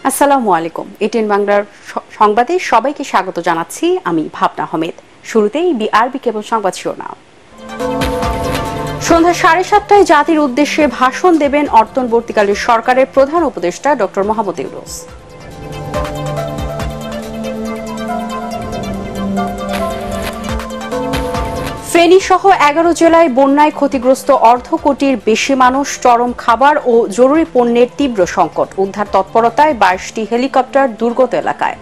আসসালামু আলাইকুম। এটিএন বাংলার সংবাদে সবাইকে স্বাগত জানাচ্ছি। আমি ভাবনা আহমেদ। শুরুতেই বিআরবি কেবল সংবাদ শিরোনাম। সন্ধ্যা 7:30টায় জাতির উদ্দেশ্যে ভাষণ দেবেন অন্তর্বর্তীকালীন সরকারের প্রধান উপদেষ্টা ডক্টর মোহাম্মদ ইউনূস। ফেনী সহ 11 জেলায় বন্যায় ক্ষতিগ্রস্ত অর্ধ কোটির বেশি মানুষ, চরম খাবার ও জরুরি পণ্যের তীব্র সংকট। উদ্ধার তৎপরতায় 22টি হেলিকপ্টার দুর্গত এলাকায়।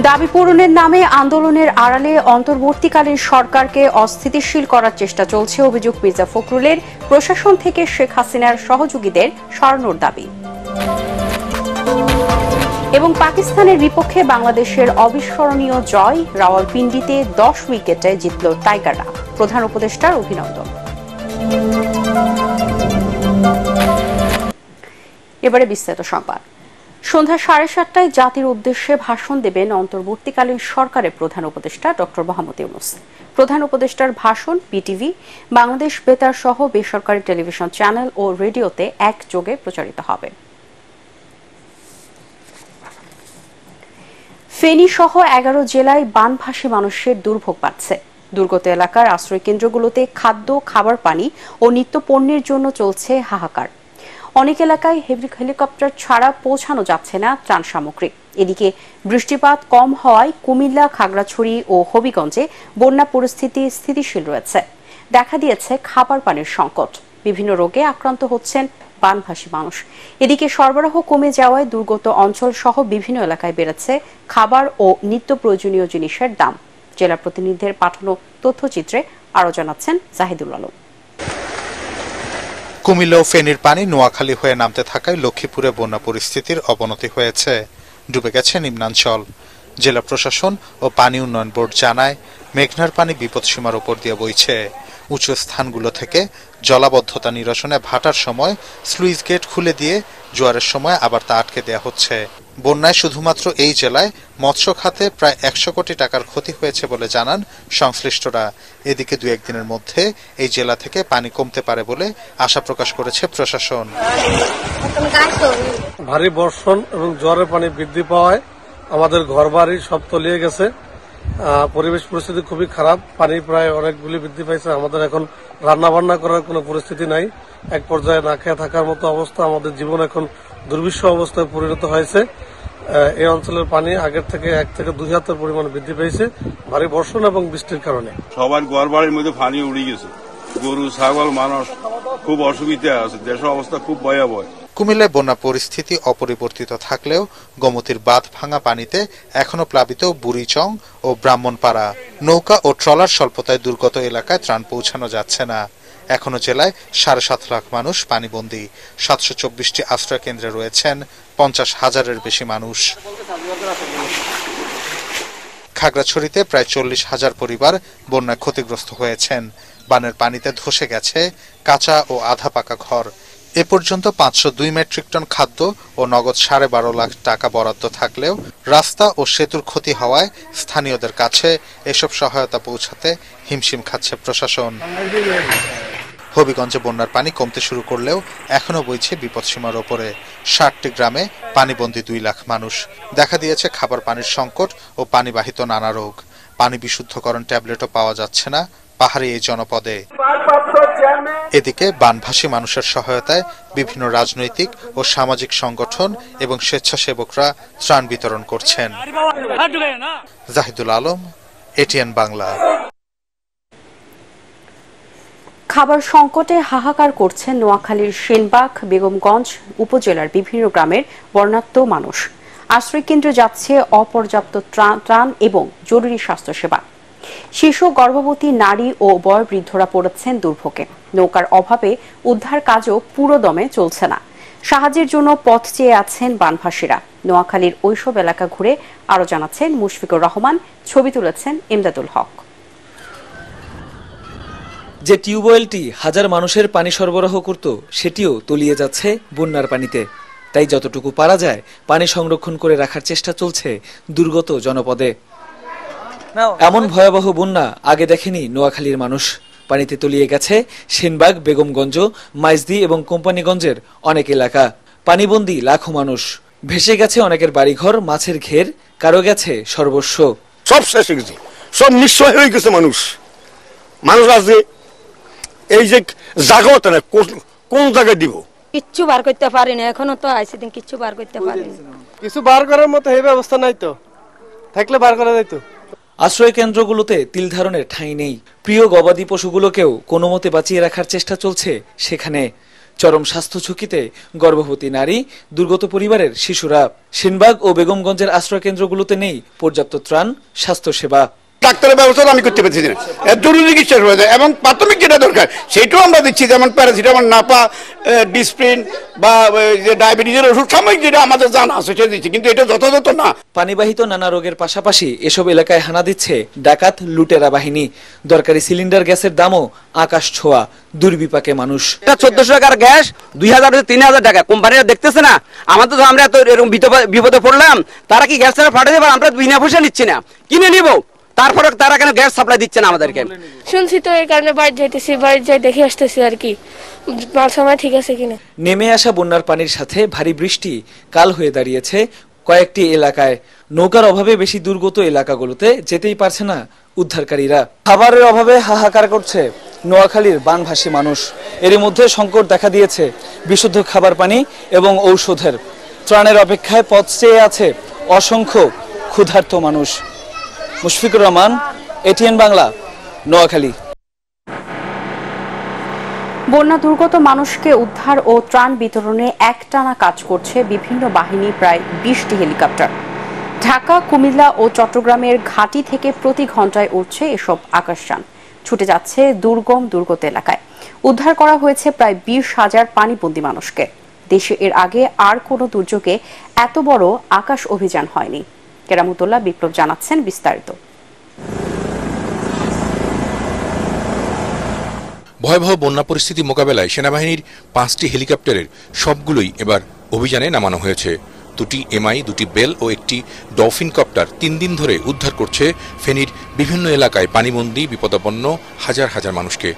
দাবি পূরণের নামে আন্দোলনের আড়ালে অন্তর্বর্তীকালীন সরকারকে অস্থিতিশীল করার চেষ্টা চলছে, অভিযোগ মির্জা ফখরুলের। প্রশাসন থেকে শেখ হাসিনার সহযোগীদের সরানোর দাবি। এবং পাকিস্তানের বিপক্ষে বাংলাদেশের অবিস্মরণীয় জয়, রাওয়ালপিন্ডিতে 10 উইকেটে জিতল টাইগাররা। প্রধান উপদেষ্টার অভিনন্দন। এবারে বিস্তারিত সংবাদ। সন্ধ্যা 7:30টায় জাতির উদ্দেশ্যে ভাষণ দেবেন অন্তর্বর্তীকালীন সরকারের প্রধান উপদেষ্টা ডক্টর মোহাম্মদ ইউনূস। প্রধান উপদেষ্টার ভাষণ বিটিভি, বাংলাদেশ বেতার সহ বেসরকারি টেলিভিশন চ্যানেল ও রেডিওতে একযোগে প্রচারিত হবে। ফেনী সহ 11 জেলায় বানভাসী মানুষের দুর্ভোগ বাড়ছে। দুর্গত এলাকার আশ্রয় কেন্দ্রগুলোতে খাদ্য, খাবার পানি ও নিত্য পণ্যের জন্য চলছে হাহাকার। অনেক এলাকায় হেলিকপ্টার ছাড়া পৌঁছানো যাচ্ছে না ত্রাণ সামগ্রী। এদিকে বৃষ্টিপাত কম হওয়ায় কুমিল্লা, খাগড়াছড়ি ও হবিগঞ্জে বন্যা পরিস্থিতি স্থিতিশীল রয়েছে। দেখা দিয়েছে খাবার পানির সংকট। বিভিন্ন রোগে আক্রান্ত হচ্ছেন বানভাসী মানুষ। এদিকে সরবরাহ কমে যাওয়ায় দুর্গত অঞ্চল সহ বিভিন্ন এলাকায় বেড়েছে খাবার ও নিত্য প্রয়োজনীয় জিনিসের দাম। জেলা প্রতিনিধিদের পাঠানো তথ্যচিত্রে আরো জানাচ্ছেন জাহিদুল আলম। কুমিল্লা ও ফেনীর পানি নোয়াখালী হয়ে নামতে থাকায় লক্ষ্মীপুরে বন্যা পরিস্থিতির অবনতি হয়েছে। ডুবে গেছে নিম্নাঞ্চল। জেলা প্রশাসন ও পানি উন্নয়ন বোর্ড জানায়, মেঘনার পানি বিপদসীমার উপর দিয়ে বইছে। উঁচু স্থানগুলো থেকে জলাবদ্ধতা নিরসনে ভাটার সময় স্লুইস গেট খুলে দিয়ে জোয়ারের সময় আবার তা আটকে দেওয়া হচ্ছে। বন্যায় শুধুমাত্র এই জেলায় মৎস্য খাতে প্রায় 100 কোটি টাকার ক্ষতি হয়েছে বলে জানান সংশ্লিষ্টরা। এদিকে 2-1 দিনের মধ্যে এই জেলা থেকে পানি কমতে পারে বলে আশা প্রকাশ করেছে প্রশাসন। ভারী বর্ষণ এবং জোয়ারের পানি বৃদ্ধি পাওয়ায় আমাদের ঘরবাড়ি সব তলিয়ে গেছে। পরিবেশ পরিস্থিতি খুবই খারাপ। পানি প্রায় অনেকগুলি বৃদ্ধি পাইছে। আমাদের এখন রান্না বান্না করার কোনো পরিস্থিতি নাই। এক পর্যায়ে না খেয়ে থাকার মতো অবস্থা। আমাদের জীবন এখন দুর্বিষহ অবস্থায় পরিণত হয়েছে। এই অঞ্চলের পানি আগের থেকে 1 থেকে 2 হাতের পরিমাণ বৃদ্ধি পেয়েছে ভারী বর্ষণ এবং বৃষ্টির কারণে। সবার ঘরবাড়ির মধ্যে পানি উড়ে গেছে। গরু, ছাগল, মানুষ খুব অসুবিধা আছে। দেশের অবস্থা খুব ভয়াবহ। কুমিল্লায় বন্যা পরিস্থিতি অপরিবর্তিত থাকলেও গোমতীর বাঁধ ভাঙা পানিতে এখনো প্লাবিত বুড়িচং ও ব্রাহ্মণপাড়া। নৌকা ও ট্রলার স্বল্পতায় দুর্গত এলাকায় ত্রাণ পৌঁছানো যাচ্ছে না। এখনো জেলায় 7.5 লাখ মানুষ পানিবন্দী। 724টি আশ্রয় কেন্দ্রে রয়েছেন 50,000-এর বেশি মানুষ। খাগড়াছড়িতে প্রায় 40,000 পরিবার বন্যায় ক্ষতিগ্রস্ত হয়েছেন। বানের পানিতে ধসে গেছে কাঁচা ও আধা পাকা ঘর। এ পর্যন্ত 502 মেট্রিক টন খাদ্য ও নগদ 12.5 লাখ টাকা বরাদ্দ থাকলেও রাস্তা ও সেতুর ক্ষতি হওয়ায় স্থানীয়দের কাছে এসব সহায়তা পৌঁছাতে হিমশিম খাচ্ছে প্রশাসন। হবিগঞ্জে বন্যার পানি কমতে শুরু করলেও এখনো বইছে বিপদসীমার ওপরে। 60টি গ্রামে পানিবন্দী 2 লাখ মানুষ। দেখা দিয়েছে খাবার পানির সংকট ও পানিবাহিত নানা রোগ। পানি বিশুদ্ধকরণ ট্যাবলেটও পাওয়া যাচ্ছে না পাহাড়ি এই জনপদে। এদিকে বানভাসী মানুষের সহায়তায় বিভিন্ন রাজনৈতিক ও সামাজিক সংগঠন এবং স্বেচ্ছাসেবকরা ত্রাণ বিতরণ করছেন। জাহিদুল আলম, এটিএন বাংলা। খাবার সংকটে হাহাকার করছেন নোয়াখালীর সেনবাগ, বেগমগঞ্জ উপজেলার বিভিন্ন গ্রামের বর্ণাঢ্য মানুষ। আশ্রয় কেন্দ্রে যাচ্ছে অপর্যাপ্ত ত্রাণ এবং জরুরি স্বাস্থ্যসেবা। শিশু, গর্ভবতী নারী ও বয়োবৃদ্ধরা পড়েছেন দুর্ভোগে। নৌকার অভাবে উদ্ধার কাজও পুরোদমে চলছে না। সাহায্যের জন্য পথ চেয়ে আছেন বানভাসীরা। নোয়াখালীর ওইসব এলাকা ঘুরে আরো জানাচ্ছেন মুশফিকুর রহমান। ছবি তুলেছেন ইমদাদুল হক। যে টিউবওয়েলটি হাজার মানুষের পানি সরবরাহ করত, সেটিও তলিয়ে যাচ্ছে বন্যার পানিতে। তাই যতটুকু পারা যায় পানি সংরক্ষণ করে রাখার চেষ্টা চলছে দুর্গত জনপদে। এমন ভয়াবহ বন্যা আগে দেখেনি নোয়াখালীর মানুষ। পানিতে তলিয়ে গেছে সেনবাগ, বেগমগঞ্জ, মাইজদি এবং কোম্পানিগঞ্জের অনেক এলাকা। পানিবন্দী লাখো মানুষ। ভেসে গেছে অনেকের বাড়িঘর, মাছের ঘের, কারো গেছে সর্বস্ব। সব শেষ হয়ে গেছে, সব নিঃস্ব হয়ে গেছে মানুষ। মানুষ আজকে এই যে জায়গাটা না, কোন জায়গায় দিব কিচ্ছু বার করতে পারি না, এখনো তো আইসি দিন কিচ্ছু বার করতে পারি না। কিছু বার করার মতো এই ব্যবস্থা নাই, তো থাকলে বার করা যাইতো। আশ্রয় কেন্দ্রগুলোতে তিল ধারণের ঠাঁই নেই। প্রিয় গবাদি পশুগুলোকেও কোনো মতে বাঁচিয়ে রাখার চেষ্টা চলছে সেখানে। চরম স্বাস্থ্য ঝুঁকিতে গর্ভবতী নারী, দুর্গত পরিবারের শিশুরা। সেনবাগ ও বেগমগঞ্জের আশ্রয় কেন্দ্রগুলোতে নেই পর্যাপ্ত ত্রাণ, স্বাস্থ্যসেবা। ডাক্তারের ব্যবস্থা আমি করতে পারছি না, জরুরি চিকিৎসা হয়ে যায় এবং প্রাথমিক যেটা দরকার সেটাও আমরা দিচ্ছি, যেমন প্যারাসিটামল, নাপা, ডিসপ্রিন বা ডায়াবেটিসের ওষুধ সাময়িক যেটা আমাদের জানা আছে সেটা দিচ্ছি, কিন্তু এটা যথাযথ না। পানিবাহিত নানা রোগের পাশাপাশি এসব এলাকায় হানা দিচ্ছে ডাকাত, লুটেরা বাহিনী। দরকারি সিলিন্ডার গ্যাসের দামও আকাশ ছোঁয়া। দুর্বিপাকে মানুষ। 1400 টাকার গ্যাস 2000 3000 টাকা, কোম্পানিরা দেখতেছে না আমাদের? তো আমরা এত এরকম বিপদে পড়লাম, তারা কি গ্যাস ছাড়া ফাটে দেবে? আমরা বিনা পয়সা নিচ্ছি না, কিনে নিব, তারপরে তারা কেন গ্যাস সাপ্লাই দিচ্ছে না আমাদেরকে? শুনছি তো, এই কারণে বাড়ি যাইতেছি, বাড়ি যাই দেখে আসতেছি আর কি সময় ঠিক আছে কিনা। নেমে আসা বন্যার পানির সাথে ভারী বৃষ্টি কাল হয়ে দাঁড়িয়েছে কয়েকটি এলাকায়। নৌকার অভাবে বেশি দুর্গত এলাকাগুলোতে যেতেই পারছে না উদ্ধারকারীরা। খাবারের অভাবে হাহাকার করছে নোয়াখালীর বানভাসী মানুষ। এরই মধ্যে সংকট দেখা দিয়েছে বিশুদ্ধ খাবার পানি এবং ঔষধের। ত্রাণের অপেক্ষায় পথ চেয়ে আছে অসংখ্য ক্ষুধার্ত মানুষ। মুশফিকুর রহমান, এটিএন বাংলা, নোয়াখালী। বন্যা দুর্গত মানুষকে উদ্ধার ও ত্রাণ বিতরণে একটানা কাজ করছে বিভিন্ন বাহিনী, প্রায় 20টি হেলিকপ্টার। ঢাকা, কুমিল্লা ও চট্টগ্রামের ঘাঁটি থেকে প্রতি ঘন্টায় উঠছে এসব আকাশযান। ছুটে যাচ্ছে দুর্গত এলাকায়। উদ্ধার করা হয়েছে প্রায় 20,000 পানিবন্দী মানুষকে। দেশে এর আগে আর কোনো দুর্যোগে এত বড় আকাশ অভিযান হয়নি। কেরামতুল্লাহ বিপ্লব জানাচ্ছেন বিস্তারিত। ভয়াবহ বন্যা পরিস্থিতি মোকাবেলায় সেনাবাহিনীর 5টি হেলিকপ্টারের সবগুলোই এবার অভিযানে নামানো হয়েছে। 2টি এমআই, 2টি বেল ও একটি ডলফিন কপ্টার 3 দিন ধরে উদ্ধার করছে ফেনীর বিভিন্ন এলাকায় পানিবন্দী বিপদাপন্ন হাজার হাজার মানুষকে।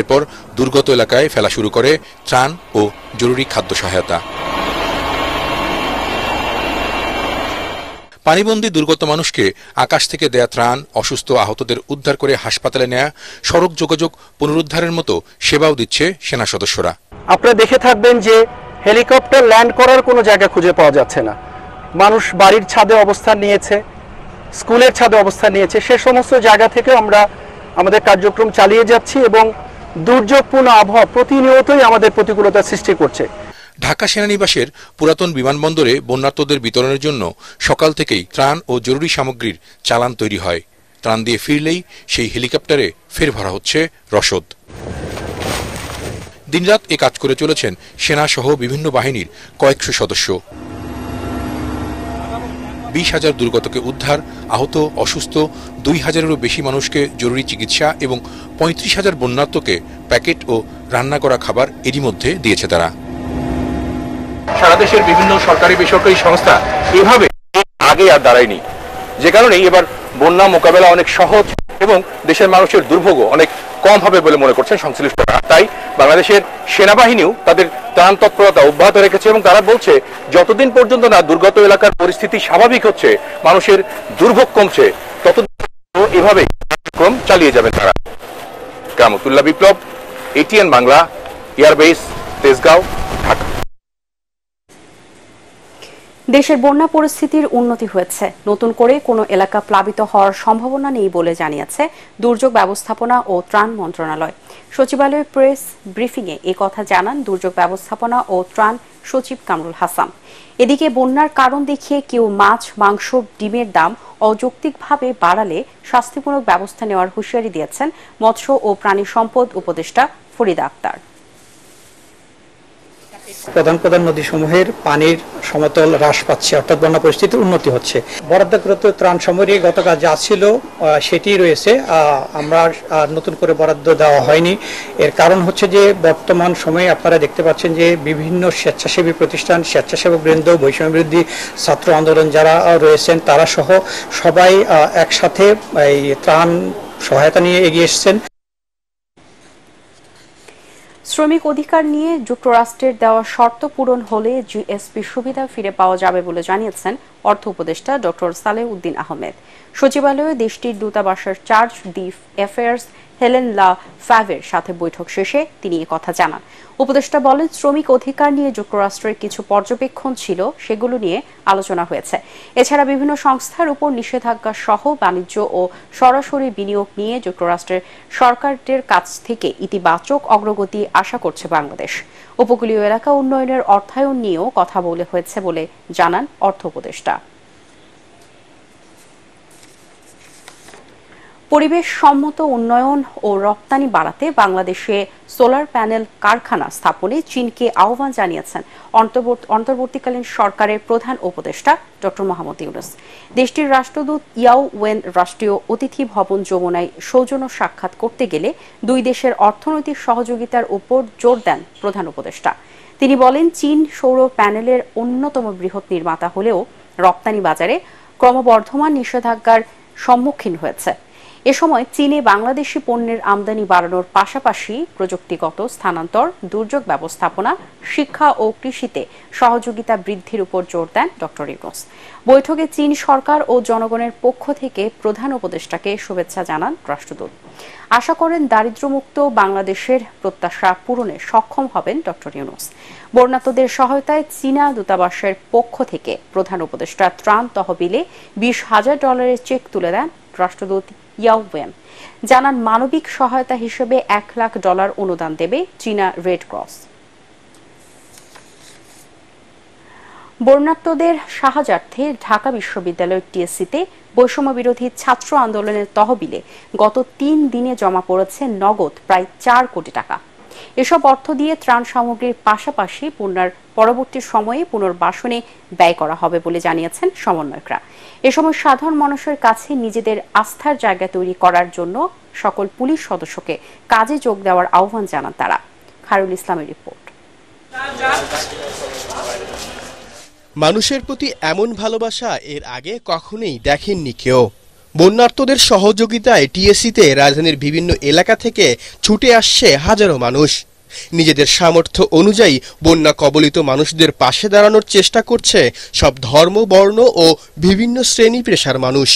এরপর দুর্গত এলাকায় ফেলা শুরু করে ত্রাণ ও জরুরি খাদ্য সহায়তা। পানিবন্দী দুর্গত মানুষকে আকাশ থেকে দেয়া ত্রাণ, অসুস্থ আহতদের উদ্ধার করে হাসপাতালে নেয়া, সড়ক যোগাযোগ পুনরুদ্ধারের মতো সেবাও দিচ্ছে সেনা সদস্যরা। আপনারা দেখে থাকবেন যে হেলিকপ্টার ল্যান্ড করার কোনো জায়গা খুঁজে পাওয়া যাচ্ছে না। মানুষ বাড়ির ছাদে অবস্থান নিয়েছে, স্কুলের ছাদে অবস্থান নিয়েছে। সে সমস্ত জায়গা থেকে আমরা আমাদের কার্যক্রম চালিয়ে যাচ্ছি এবং দুর্যোগপূর্ণ আবহাওয়া প্রতিনিয়তই আমাদের প্রতিকূলতা সৃষ্টি করছে। ঢাকা সেনানিবাসের পুরাতন বিমানবন্দরে বন্যার্তদের বিতরণের জন্য সকাল থেকেই ত্রাণ ও জরুরি সামগ্রীর চালান তৈরি হয়। ত্রাণ দিয়ে ফিরলেই সেই হেলিকপ্টারে ফের ভরা হচ্ছে রসদ। দিনরাত এ কাজ করে চলেছেন সেনা সহ বিভিন্ন বাহিনীর কয়েকশো সদস্য। 20,000 দুর্গতকে উদ্ধার, আহত অসুস্থ 2,000-এরও বেশি মানুষকে জরুরি চিকিৎসা এবং 35,000 বন্যার্তকে প্যাকেট ও রান্না করা খাবার এরই মধ্যে দিয়েছে তারা। সারা দেশের বিভিন্ন সরকারি বেসরকারি সংস্থা এভাবে আগে আর দাঁড়ায়নি, যে কারণে এবার বন্যা মোকাবেলা অনেক সহজ এবং দেশের মানুষের দুর্ভোগ অনেক কম হবে বলে মনে করছেন সংশ্লিষ্টরা। তাই বাংলাদেশের সেনাবাহিনীও তাদের ত্রাণ তৎপরতা অব্যাহত রেখেছে এবং তারা বলছে যতদিন পর্যন্ত না দুর্গত এলাকার পরিস্থিতি স্বাভাবিক হচ্ছে, মানুষের দুর্ভোগ কমছে, ততদিন এভাবে কার্যক্রম চালিয়ে যাবেন তারা। কেরামতুল্লাহ বিপ্লব, এটিএন বাংলা, এয়ারবেস, তেজগাঁও, ঢাকা। দেশের বন্যা পরিস্থিতির উন্নতি হয়েছে। নতুন করে কোনো এলাকা প্লাবিত হওয়ার সম্ভাবনা নেই বলে জানিয়েছে দুর্যোগ ব্যবস্থাপনা ও ত্রাণ মন্ত্রণালয়। সচিবালয়ের প্রেস ব্রিফিংয়ে এ কথা জানান দুর্যোগ ব্যবস্থাপনা ও ত্রাণ সচিব কামরুল হাসান। এদিকে বন্যার কারণ দেখিয়ে কেউ মাছ, মাংস, ডিমের দাম অযৌক্তিকভাবে বাড়ালে শাস্তিমূলক ব্যবস্থা নেওয়ার হুঁশিয়ারি দিয়েছেন মৎস্য ও প্রাণী সম্পদ উপদেষ্টা ফরিদা আক্তার। প্রধান নদীসমূহের পানির সমতল হ্রাস পাচ্ছে, অর্থাৎ বন্যা পরিস্থিতির উন্নতি হচ্ছে। বরাদ্দকৃত ত্রাণ সামগ্রী গতকাল যা ছিল সেটি রয়েছে, আমরা নতুন করে বরাদ্দ দেওয়া হয়নি। এর কারণ হচ্ছে যে বর্তমান সময়ে আপনারা দেখতে পাচ্ছেন যে বিভিন্ন স্বেচ্ছাসেবী প্রতিষ্ঠান, স্বেচ্ছাসেবক বৃন্দ, বৈষম্য বিরোধী ছাত্র আন্দোলন যারা রয়েছেন তারা সহ সবাই একসাথে এই ত্রাণ সহায়তা নিয়ে এগিয়ে এসেছেন। শ্রমিক অধিকার নিয়ে যুক্তরাষ্ট্রের দেওয়া শর্ত পূরণ হলে জিএসপি সুবিধা ফিরে পাওয়া যাবে বলে জানিয়েছেন অর্থ উপদেষ্টা ডক্টর সালেহ উদ্দিন আহমেদ। সচিবালয়ে দেশটির দূতাবাসের চার্জ দি অ্যাফেয়ার্স হেলেন লা ফ্যাভের সাথে বৈঠক শেষে তিনি একথা জানান। উপদেষ্টা বলেন, শ্রমিক অধিকার নিয়ে যুক্তরাষ্ট্রের কিছু পর্যবেক্ষণ ছিল, সেগুলো নিয়ে আলোচনা হয়েছে। এছাড়া বিভিন্ন সংস্থার উপর নিষেধাজ্ঞা সহ বাণিজ্য ও সরাসরি বিনিয়োগ নিয়ে যুক্তরাষ্ট্রের সরকারের কাছ থেকে ইতিবাচক অগ্রগতি আশা করছে বাংলাদেশ। উপকূলীয় এলাকা উন্নয়নের অর্থায়ন নিয়েও কথা বলে হয়েছে বলে জানান অর্থ উপদেষ্টা। পরিবেশ সম্মত উন্নয়ন ও রপ্তানি বাড়াতে বাংলাদেশে সোলার প্যানেল কারখানা স্থাপনে চীনকে আহ্বান জানিয়েছেন অন্তর্বর্তীকালীন সরকারের প্রধান উপদেষ্টা ডক্টর মোহাম্মদ ইউনূস। দেশটির রাষ্ট্রদূত ইয়াও ওয়েন রাষ্ট্রীয় অতিথি ভবন যমুনায় সৌজন্য সাক্ষাৎ করতে গেলে দুই দেশের অর্থনৈতিক সহযোগিতার উপর জোর দেন প্রধান উপদেষ্টা। তিনি বলেন, চীন সৌর প্যানেলের অন্যতম বৃহৎ নির্মাতা হলেও রপ্তানি বাজারে ক্রমবর্ধমান নিষেধাজ্ঞার সম্মুখীন হয়েছে। এ সময় চীনে বাংলাদেশি পণ্যের আমদানি বাড়ানোর পাশাপাশি প্রযুক্তিগত স্থানান্তর, দুর্যোগ ব্যবস্থাপনা, শিক্ষা ও কৃষিতে সহযোগিতা বৃদ্ধির উপর জোর দেন ডক্টর ইউনূস। বৈঠকে চীন সরকার ও জনগণের পক্ষ থেকে প্রধান উপদেষ্টাকে শুভেচ্ছা জানান রাষ্ট্রদূত। আশা করেন দারিদ্র্যমুক্ত বাংলাদেশের প্রত্যাশা পূরণে সক্ষম হবেন ডক্টর ইউনূস। বন্যার্তদের সহায়তায় চীনা দূতাবাসের পক্ষ থেকে প্রধান উপদেষ্টা ত্রাণ তহবিলে $20,000 চেক তুলে দেন রাষ্ট্রদূত ইয়াও ওয়েন। জানান, মানবিক সহায়তা হিসেবে $1 লাখ অনুদান দেবে চীনা রেড ক্রস। বন্যার্তদের সাহায্যার্থে ঢাকা বিশ্ববিদ্যালয়ের টিএসসিতে বৈষম্য বিরোধী ছাত্র আন্দোলনের তহবিলে গত 3 দিনে জমা পড়েছে নগদ প্রায় 4 কোটি টাকা। এসব অর্থ দিয়ে ত্রাণ সামগ্রীর পাশাপাশি বন্যার পরবর্তী সময়ে পুনর্বাসনে ব্যয় করা হবে বলে জানিয়েছেন সমন্বয়করা। এ সময় সাধারণ মানুষের কাছে নিজেদের আস্থার জায়গা তৈরি করার জন্য সকল পুলিশ সদস্যকে কাজে যোগ দেওয়ার আহ্বান জানান তারা। খায়রুল ইসলামের রিপোর্ট। মানুষের প্রতি এমন ভালোবাসা এর আগে কখনোই দেখেননি কেউ। বন্যার্তদের সহযোগিতায় টিএসসিতে রাজধানীর বিভিন্ন এলাকা থেকে ছুটে আসছে হাজারো মানুষ। নিজেদের সামর্থ্য অনুযায়ী বন্যা কবলিত মানুষদের পাশে দাঁড়ানোর চেষ্টা করছে সব ধর্ম, বর্ণ ও বিভিন্ন শ্রেণী পেশার মানুষ।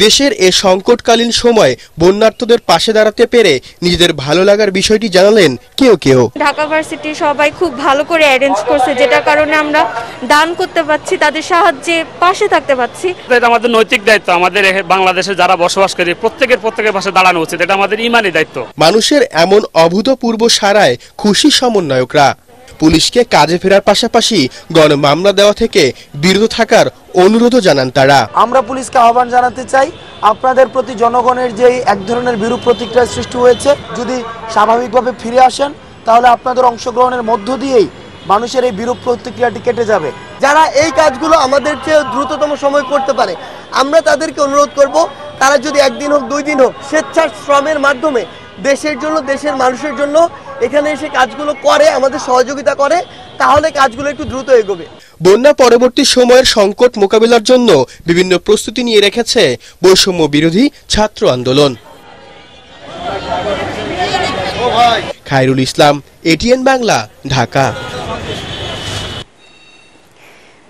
দেশের এ সংকটকালীন সময় বন্যার্তদের পাশে দাঁড়াতে পেরে নিজেদের ভালো লাগার বিষয়টি জানালেন কেউ কেউ। ঢাকা ভার্সিটি সবাই খুব ভালো করে অ্যারেঞ্জ করছে, যেটার কারণে আমরা দান করতে পারছি, তাদের সাহায্যে পাশে থাকতে পারছি। এটা আমাদের নৈতিক দায়িত্ব। আমাদের বাংলাদেশে যারা বসবাস করে প্রত্যেকের পাশে দাঁড়ানো উচিত, এটা আমাদের ইমানি দায়িত্ব। মানুষের এমন অভূতপূর্ব সাড়ায় খুশি সমন্বয়করা। পুলিশকে কাজে ফেরার পাশাপাশি গণমামলা দেওয়া থেকে বিরত থাকার অনুরোধও জানান তারা। আমরা পুলিশকে আহ্বান জানাতে চাই, আপনাদের প্রতি জনগণের যে এক ধরনের বিরূপ প্রতিক্রিয়া সৃষ্টি হয়েছে, যদি স্বাভাবিকভাবে ফিরে আসেন তাহলে আপনাদের অংশগ্রহণের মধ্য দিয়েই মানুষের এই বিরূপ প্রতিক্রিয়াটি কেটে যাবে। যারা এই কাজগুলো আমাদের চেয়ে দ্রুততম সময় করতে পারে, আমরা তাদেরকে অনুরোধ করব, তারা যদি 1 দিন হোক 2 দিন হোক স্বেচ্ছার শ্রমের মাধ্যমে দেশের জন্য, দেশের মানুষের জন্য এখানে এসে কাজগুলো করে, আমাদের সহযোগিতা করে, তাহলে কাজগুলো একটু দ্রুত এগোবে। বন্যা পরবর্তী সময়ের সংকট মোকাবিলার জন্য বিভিন্ন প্রস্তুতি নিয়ে রেখেছে বৈষম্য বিরোধী ছাত্র আন্দোলন। খায়রুল ইসলাম, এটিএন বাংলা, ঢাকা।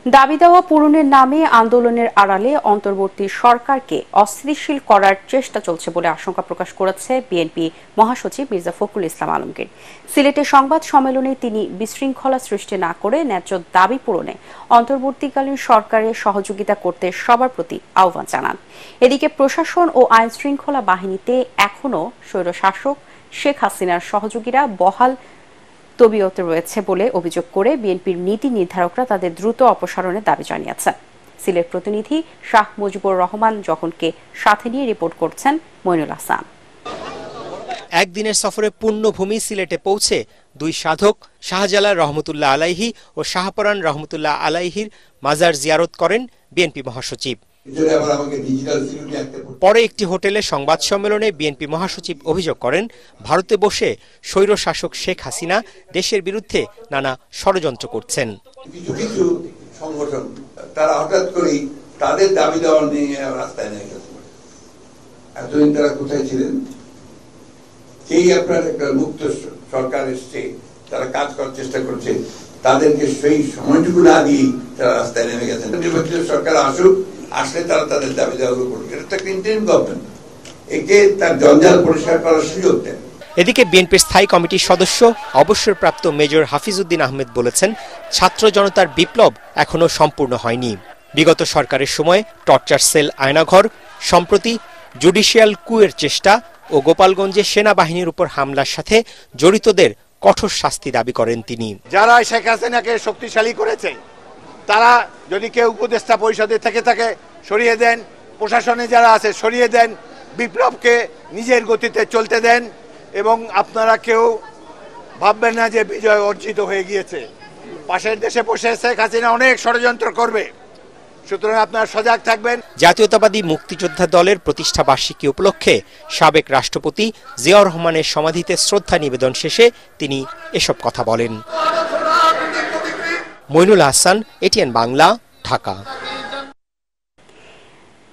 দাবি দেওয়া পূরণের নামে আন্দোলনের আড়ালে অন্তর্বর্তী সরকারকে অস্থিতিশীল করার চেষ্টা চলছে বলে আশঙ্কা প্রকাশ করেছে বিএনপি মহাসচিব মির্জা ফখরুল ইসলাম আলমগীর। সিলেটে সংবাদ সম্মেলনে তিনি বিশৃঙ্খলা সৃষ্টি না করে ন্যায্য দাবি পূরণে অন্তর্বর্তীকালীন সরকারের সহযোগিতা করতে সবার প্রতি আহ্বান জানান। এদিকে প্রশাসন ও আইন শৃঙ্খলা বাহিনীতে এখনও স্বৈরশাসক শেখ হাসিনার সহযোগীরা বহাল তবিয়তে রয়েছে বলে অভিযোগ করে বিএনপির নীতি নির্ধারকরা তাদের দ্রুত অপসারণের দাবি জানিয়েছেন। সিলেট প্রতিনিধি শাহ মুজিবুর রহমান যখনকে সাথে নিয়ে রিপোর্ট করছেন মইনুল হাসান। একদিনের সফরে পুণ্যভূমি সিলেটে পৌঁছে দুই সাধক শাহজালাল রহমতুল্লাহ আলাইহি ও শাহপরান রহমতুল্লাহ আলাইহির মাজার জিয়ারত করেন বিএনপি মহাসচিব। পরে একটি হোটেলে সংবাদ সম্মেলনে বিএনপি মহাসচিব অভিযোগ করেন, ভারতে বসে স্বৈরশাসক শেখ হাসিনা দেশের বিরুদ্ধে নানা ষড়যন্ত্র করছেন। কিছু কিছু সংগঠন তারা হঠাৎ করেই তাদের দাবি দেওয়া নিয়ে রাস্তায় নেমে গেছে। এতদিন তারা কোথায় ছিলেন? সেই আপনার একটা মুক্ত সরকার এসছে, তারা কাজ করার চেষ্টা করছে, তাদেরকে সেই সময়টুকু না দিয়ে তারা রাস্তায় নেমে গেছেন। নির্বাচিত সরকার আসুক, আসলে তারা তাদের দাবি দাওয়াগুলো করবে। এটা তো একটা ইন্টারিম গভর্নমেন্ট, একে তার জঞ্জাল পরিষ্কার করার সুযোগ দেন। এদিকে বিএনপির স্থায়ী কমিটির সদস্য অবসরপ্রাপ্ত মেজর হাফিজউদ্দিন আহমেদ বলেছেন, ছাত্র জনতার বিপ্লব এখনো সম্পূর্ণ হয়নি। বিগত সরকারের সময় টর্চার সেল আয়নাঘর, সম্প্রতি জুডিশিয়াল কুয়ের চেষ্টা ও গোপালগঞ্জে সেনাবাহিনীর উপর হামলার সাথে জড়িতদের কঠোর শাস্তি দাবি করেন তিনি। যারা শেখ হাসিনাকে শক্তিশালী করেছে, তারা যদি কেউ উপদেষ্টা পরিষদে থেকে থাকে সরিয়ে দেন, প্রশাসনে যারা আছে সরিয়ে দেন, বিপ্লবকে নিজের গতিতে চলতে দেন এবং আপনারা কেউ ভাববেন না যে বিজয় অর্জিত হয়ে গিয়েছে। পাশের দেশে বসে শেখ হাসিনা অনেক ষড়যন্ত্র করবে, সুতরাং আপনারা সজাগ থাকবেন। জাতীয়তাবাদী মুক্তিযোদ্ধা দলের প্রতিষ্ঠা বার্ষিকী উপলক্ষে সাবেক রাষ্ট্রপতি জিয়াউর রহমানের সমাধিতে শ্রদ্ধা নিবেদন শেষে তিনি এসব কথা বলেন। মইনুল হাসান, এটিএন বাংলা, ঢাকা।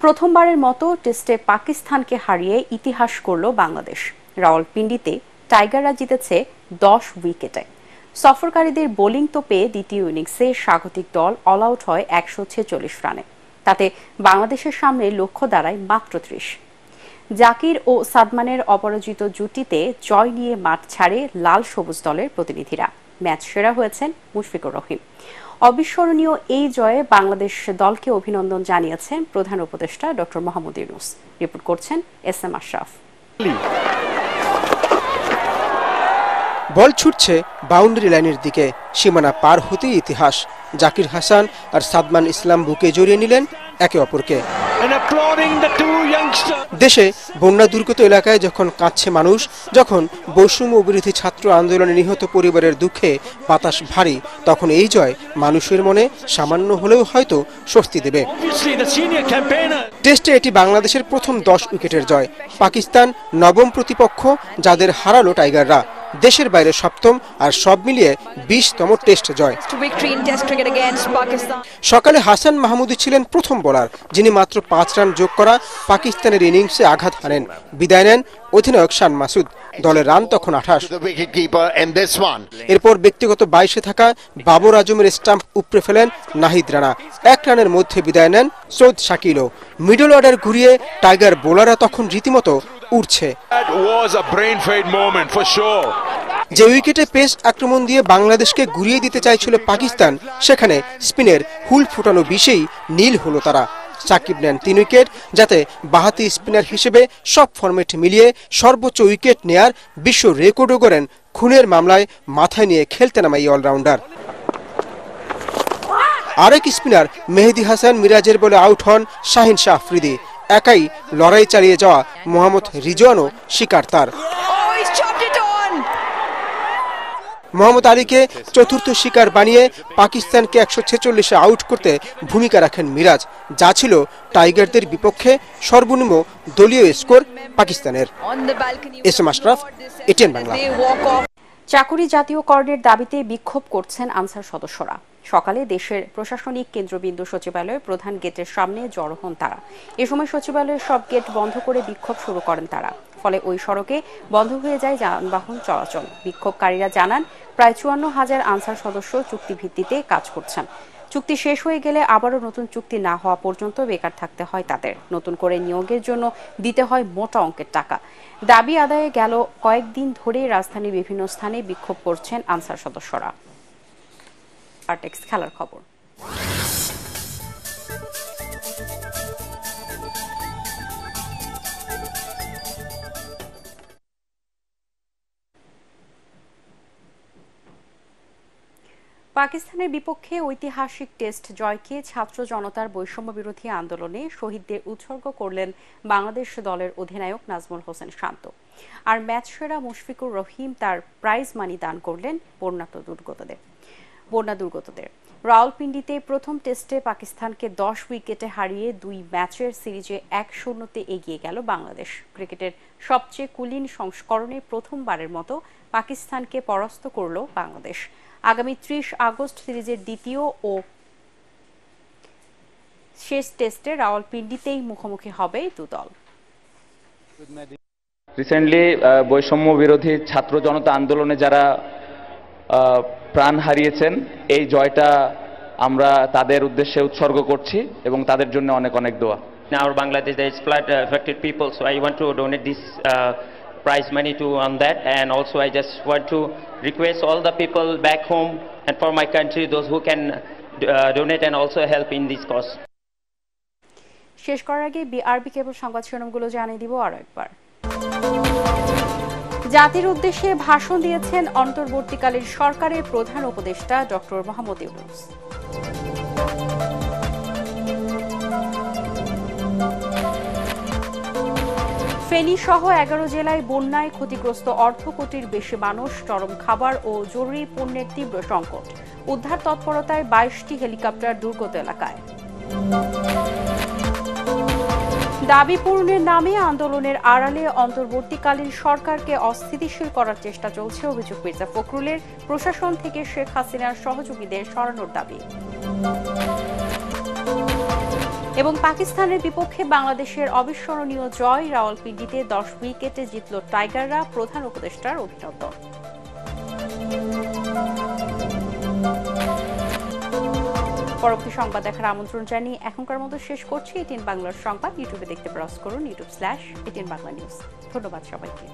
প্রথমবারের মতো টেস্টে পাকিস্তানকে হারিয়ে ইতিহাস করল বাংলাদেশ। রাওয়ালপিন্ডিতে টাইগাররা জিতেছে 10 উইকেটে। সফরকারীদের বোলিং তোপে দ্বিতীয় ইনিংসে স্বাগতিক দল অল আউট হয় 146 রানে। তাতে বাংলাদেশের সামনে লক্ষ্য দাঁড়ায় মাত্র 30। জাকির ও সাদমানের অপরাজিত জুটিতে জয় নিয়ে মাঠ ছাড়ে লাল সবুজ দলের প্রতিনিধিরা। ম্যাচ সেরা হয়েছেন মুশফিকুর রহিম। অবিস্মরণীয় এই জয়ে বাংলাদেশ দলকে অভিনন্দন জানিয়েছেন প্রধান উপদেষ্টা ডক্টর মোহাম্মদ ইউনূস। রিপোর্ট করছেন এস.এম. আশরাফ। বল ছুটছে বাউন্ডারি লাইনের দিকে, সীমানা পার হতেই ইতিহাস। জাকির হাসান আর সাদমান ইসলাম বুকে জড়িয়ে নিলেন একে অপরকে। দেশে বন্যা দুর্গত এলাকায় যখন কাঁদছে মানুষ, যখন বৈষম্য বিরোধী ছাত্র আন্দোলনে নিহত পরিবারের দুঃখে বাতাস ভারী, তখন এই জয় মানুষের মনে সামান্য হলেও হয়তো স্বস্তি দেবে। টেস্টে এটি বাংলাদেশের প্রথম 10 উইকেটের জয়। পাকিস্তান নবম প্রতিপক্ষ, যাদের হারালো টাইগাররা। দেশের বাইরে সপ্তম, আর সব মিলিয়ে 20তম টেস্ট জয়। সকালে হাসান মাহমুদী ছিলেন প্রথম বোলার, যিনি মাত্র 5 রান যোগ করা পাকিস্তানের ইনিংসে আঘাত হানেন। বিদায় নেন অধিনায়ক শান মাসুদ। দলের রান তখন 28। এরপর ব্যক্তিগত 22-এ থাকা বাবর আজমের স্টাম্প উপড়ে ফেলেন নাহিদ রানা। 1 রানের মধ্যে বিদায় নেন সৌদ শাকিলও। মিডল অর্ডার ঘুরিয়ে টাইগার বোলাররা তখন রীতিমতো উঠছে। যে উইকেটে পেস আক্রমণ দিয়ে বাংলাদেশকে ঘুরিয়ে দিতে চাইছিল পাকিস্তান, সেখানে স্পিনের হুল ফুটানো বিষেই নীল হলো তারা। সাকিব নেন 3 উইকেট, যাতে বাহাতি স্পিনার হিসেবে সব ফরম্যাট মিলিয়ে সর্বোচ্চ উইকেট নেয়ার বিশ্ব রেকর্ডও করেন খুনের মামলায় মাথায় নিয়ে খেলতে নামা এই অলরাউন্ডার। আরেক স্পিনার মেহেদী হাসান মিরাজের বলে আউট হন শাহিন শাহ আফ্রিদি। একাই লড়াই চালিয়ে যাওয়া মোহাম্মদ রিজওয়ানও শিকার তার। মোহাম্মদ আলীকে চতুর্থ শিকার বানিয়ে পাকিস্তানকে 146-এ আউট করতে ভূমিকা রাখেন মিরাজ, যা ছিল টাইগারদের বিপক্ষে সর্বনিম্ন দলীয় স্কোর পাকিস্তানের। এস.এম. আশরাফ, এটিএন বাংলা। চাকুরি জাতীয়করণের দাবিতে বিক্ষোভ করছেন আনসার সদস্যরা। সকালে দেশের প্রশাসনিক কেন্দ্রবিন্দু সচিবালয়ের প্রধান গেটের সামনে জড়ো হন তারা। এ সময় সচিবালয়ের সব গেট বন্ধ করে বিক্ষোভ শুরু করেন তারা। ফলে ওই সড়কে বন্ধ হয়ে যায় যানবাহন চলাচল। বিক্ষোভকারীরা জানান, প্রায় 54,000 আনসার সদস্য চুক্তিভিত্তিতে কাজ করছেন। চুক্তি শেষ হয়ে গেলে আবারও নতুন চুক্তি না হওয়া পর্যন্ত বেকার থাকতে হয় তাদের। নতুন করে নিয়োগের জন্য দিতে হয় মোটা অঙ্কের টাকা। দাবি আদায়ে গেল কয়েকদিন ধরে রাজধানীর বিভিন্ন স্থানে বিক্ষোভ করছেন আনসার সদস্যরা। আর্টেক্স খেলার খবর। পাকিস্তানের বিপক্ষে ঐতিহাসিক টেস্ট জয়কে ছাত্র জনতার বৈষম্য বিরোধী আন্দোলনে শহীদদের উৎসর্গ করলেন বাংলাদেশ দলের অধিনায়ক নাজমুল হোসেন শান্ত। আর ম্যাচ সেরা মুশফিকুর রহিম তার প্রাইজ মানি দান করলেন বন্যা দুর্গতদের। রাওয়ালপিন্ডিতে প্রথম টেস্টে পাকিস্তানকে 10 উইকেটে হারিয়ে 2 ম্যাচের সিরিজে 1-0 এগিয়ে গেল বাংলাদেশ। ক্রিকেটের সবচেয়ে কুলীন সংস্করণে প্রথমবারের মতো পাকিস্তানকে পরাস্ত করল বাংলাদেশ। আগামী 30 আগস্ট সিরিজের দ্বিতীয় ও শেষ টেস্টে রাওয়ালপিন্ডিতেই মুখোমুখি হবে দু দল। রিসেন্টলি বৈষম্য বিরোধী ছাত্র জনতা আন্দোলনে যারা প্রাণ হারিয়েছেন এই জয়টা আমরা তাদের উদ্দেশ্যে উৎসর্গ করছি এবং তাদের জন্য অনেক অনেক দোয়া। In our Bangladesh there is flood affected people, so I want to donate this prize money to on that, and also I just want to request all the people back home and for my country, those who can donate and also help in this cause. শেষ করার আগে BRB কেবল সংবাদ শিরোনামগুলো জানিয়ে দিব আরো একবার। জাতির উদ্দেশ্যে ভাষণ দিয়েছেন অন্তর্বর্তীকালীন সরকারের প্রধান উপদেষ্টা ডক্টর মোহাম্মদ ইউনূস। ফেনী সহ 11 জেলায় বন্যায় ক্ষতিগ্রস্ত অর্ধ কোটির বেশি মানুষ, চরম খাবার ও জরুরি পণ্যের তীব্র সংকট। উদ্ধার তৎপরতায় 22টি হেলিকপ্টার দুর্গত এলাকায়। দাবি পূরণের নামে আন্দোলনের আড়ালে অন্তর্বর্তীকালীন সরকারকে অস্থিতিশীল করার চেষ্টা চলছে অভিযোগ মির্জা ফখরুলের। প্রশাসন থেকে শেখ হাসিনার সহযোগীদের সরানোর দাবি। এবং পাকিস্তানের বিপক্ষে বাংলাদেশের অবিস্মরণীয় জয়, রাওয়ালপিন্ডিতে 10 উইকেটে জিতল টাইগাররা, প্রধান উপদেষ্টার অভিনন্দন। পরবর্তী সংবাদ দেখার আমন্ত্রণ জানিয়ে এখনকার মতো শেষ করছি এটিএন বাংলার সংবাদ। ইউটিউবে দেখতে ব্রাউজ করুন youtube/এটিএন বাংলা নিউজ। ধন্যবাদ সবাইকে।